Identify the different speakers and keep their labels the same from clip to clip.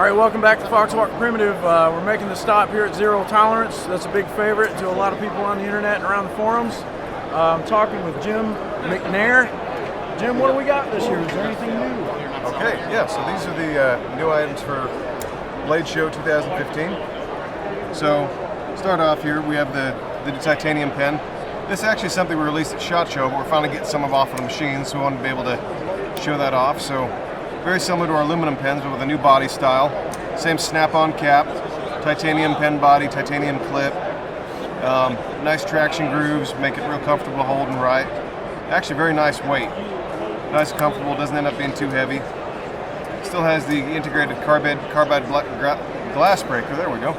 Speaker 1: All right, welcome back to Foxwalk Primitive. We're making the stop here at Zero Tolerance. That's a big favorite to a lot of people on the internet and around the forums. I'm talking with Jim McNair. Jim, what do we got this year? Is there anything new?
Speaker 2: Okay, yeah, so these are the new items for Blade Show 2015. So, start off here, we have the titanium pen. This is actually something we released at SHOT Show, but we're finally getting some of off of the machine, so we wanted to be able to show that off. So, very similar to our aluminum pens, but with a new body style. Same snap-on cap, titanium pen body, titanium clip. Nice traction grooves, make it real comfortable to hold and write. Actually, very nice weight. Nice and comfortable, doesn't end up being too heavy. Still has the integrated carbide glass breaker, there we go,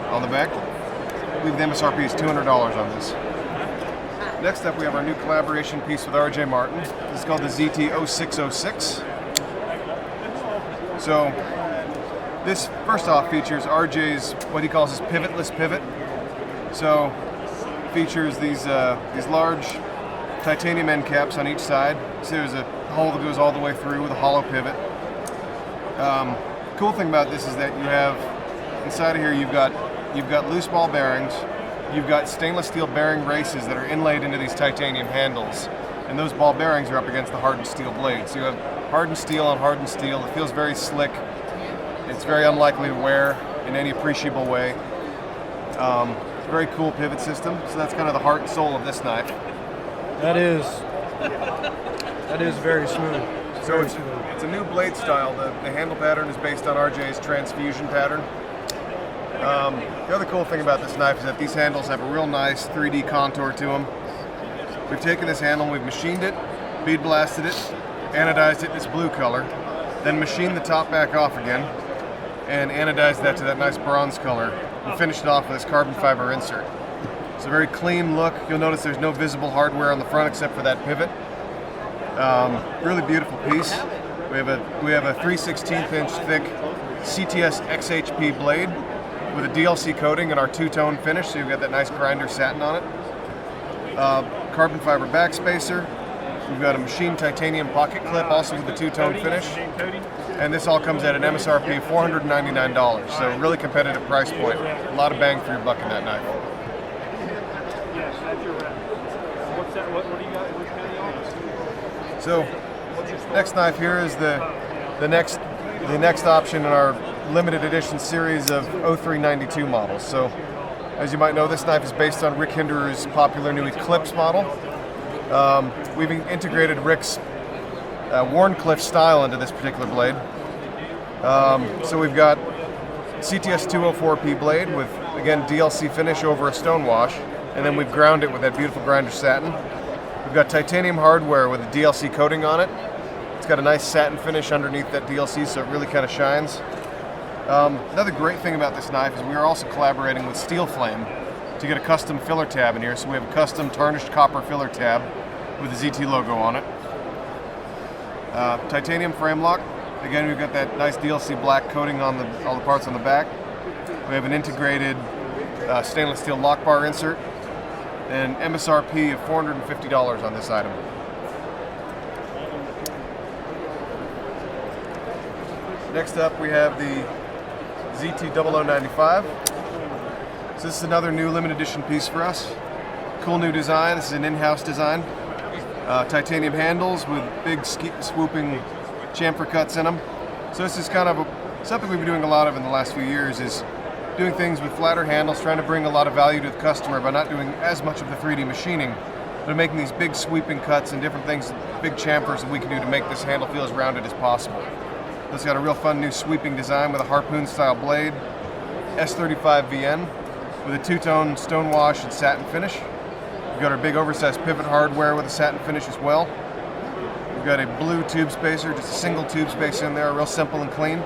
Speaker 2: on the back. I believe the MSRP is $200 on this. Next up, we have our new collaboration piece with RJ Martin. This is called the ZT 0606. So, this first off features RJ's, what he calls his pivotless pivot. So, features these large titanium end caps on each side. So there's a hole that goes all the way through with a hollow pivot. Cool thing about this is that you have, inside of here you've got loose ball bearings, you've got stainless steel bearing races that are inlaid into these titanium handles, and those ball bearings are up against the hardened steel blade. So you have hardened steel on hardened steel. It feels very slick. It's very unlikely to wear in any appreciable way. It's a very cool pivot system, so that's kind of the heart and soul of this knife.
Speaker 1: That is very smooth.
Speaker 2: So it's a new blade style. The handle pattern is based on RJ's transfusion pattern. The other cool thing about this knife is that these handles have a real nice 3D contour to them. We've taken this handle, we've machined it, bead blasted it, anodized it this blue color, then machined the top back off again, and anodized that to that nice bronze color, and finished it off with this carbon fiber insert. It's a very clean look. You'll notice there's no visible hardware on the front except for that pivot. Really beautiful piece. We have a 3/16 inch thick CTS XHP blade with a DLC coating and our two-tone finish, so you've got that nice grinder satin on it. Carbon fiber back spacer. We've got a machined titanium pocket clip also with the two-tone finish. And this all comes at an MSRP of $499, so really competitive price point. A lot of bang for your buck in that knife. So, next knife here is the next option in our limited edition series of 0392 models. So, as you might know, this knife is based on Rick Hinderer's popular new Eclipse model. We've integrated Rick's Warncliffe style into this particular blade. So we've got CTS 204P blade with, again, DLC finish over a stone wash, and then we've ground it with that beautiful grinder satin. We've got titanium hardware with a DLC coating on it. It's got a nice satin finish underneath that DLC, so it really kind of shines. Another great thing about this knife is we are also collaborating with Steel Flame to get a custom filler tab in here. So we have a custom tarnished copper filler tab with the ZT logo on it. Titanium frame lock. Again, we've got that nice DLC black coating on all the parts on the back. We have an integrated stainless steel lock bar insert and MSRP of $450 on this item. Next up, we have the ZT 0095. So this is another new limited edition piece for us. Cool new design. This is an in-house design. Titanium handles with big swooping chamfer cuts in them. So this is kind of something we've been doing a lot of in the last few years, is doing things with flatter handles, trying to bring a lot of value to the customer by not doing as much of the 3D machining, but making these big sweeping cuts and different things, big chamfers that we can do to make this handle feel as rounded as possible. It's got a real fun new sweeping design with a harpoon style blade, S35 VN, with a two-tone stone wash and satin finish. We've got our big oversized pivot hardware with a satin finish as well. We've got a blue tube spacer, just a single tube spacer in there, real simple and clean.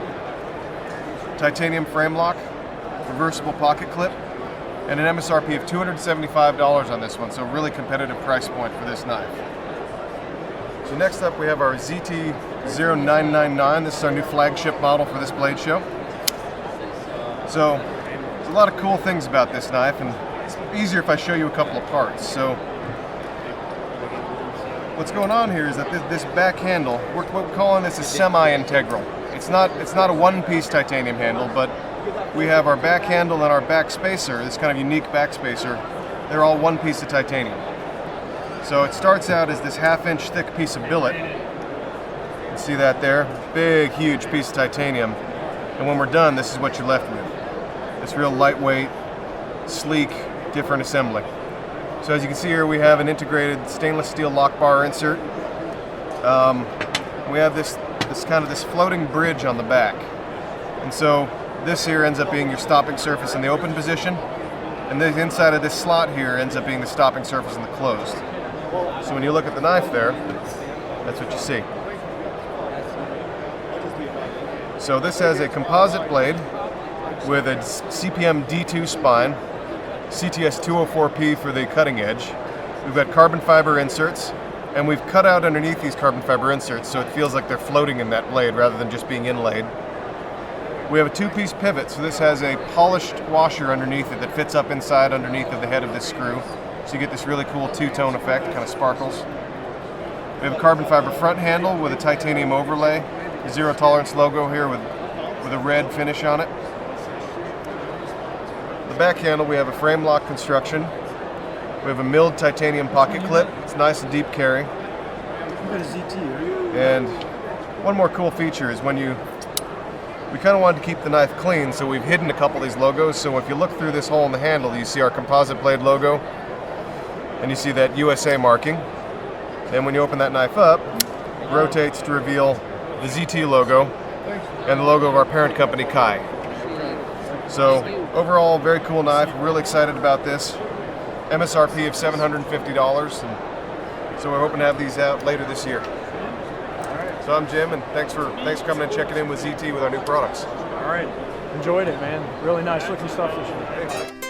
Speaker 2: Titanium frame lock, reversible pocket clip, and an MSRP of $275 on this one, so really competitive price point for this knife. So next up we have our ZT 0999. This is our new flagship model for this blade show. So there's a lot of cool things about this knife, and it's easier if I show you a couple of parts. So what's going on here is that this back handle, we're calling this a semi-integral. it's not a one-piece titanium handle, but we have our back handle and our back spacer, this kind of unique back spacer. They're all one piece of titanium. So it starts out as this half-inch thick piece of billet. You see that there? Big, huge piece of titanium. And when we're done, this is what you're left with. This real lightweight, sleek, different assembly. So as you can see here, we have an integrated stainless steel lock bar insert. We have this floating bridge on the back. And so this here ends up being your stopping surface in the open position, and the inside of this slot here ends up being the stopping surface in the closed. So when you look at the knife there, that's what you see. So this has a composite blade with a CPM D2 spine, CTS 204P for the cutting edge. We've got carbon fiber inserts, and we've cut out underneath these carbon fiber inserts so it feels like they're floating in that blade rather than just being inlaid. We have a two-piece pivot, so this has a polished washer underneath it that fits up inside underneath of the head of this screw. So you get this really cool two-tone effect, kind of sparkles. We have a carbon fiber front handle with a titanium overlay, a zero tolerance logo here with a red finish on it. The back handle, we have a frame lock construction. We have a milled titanium pocket clip. It's nice and deep carry.
Speaker 1: You got a ZT, right?
Speaker 2: And one more cool feature is we kind of wanted to keep the knife clean, so we've hidden a couple of these logos. So if you look through this hole in the handle, you see our composite blade logo, and you see that USA marking. Then when you open that knife up, it rotates to reveal the ZT logo and the logo of our parent company, Kai. So overall, very cool knife. We're really excited about this. MSRP of $750, and so we're hoping to have these out later this year. So I'm Jim, and thanks for coming and checking in with ZT with our new products.
Speaker 1: All right, enjoyed it, man. Really nice looking stuff this year.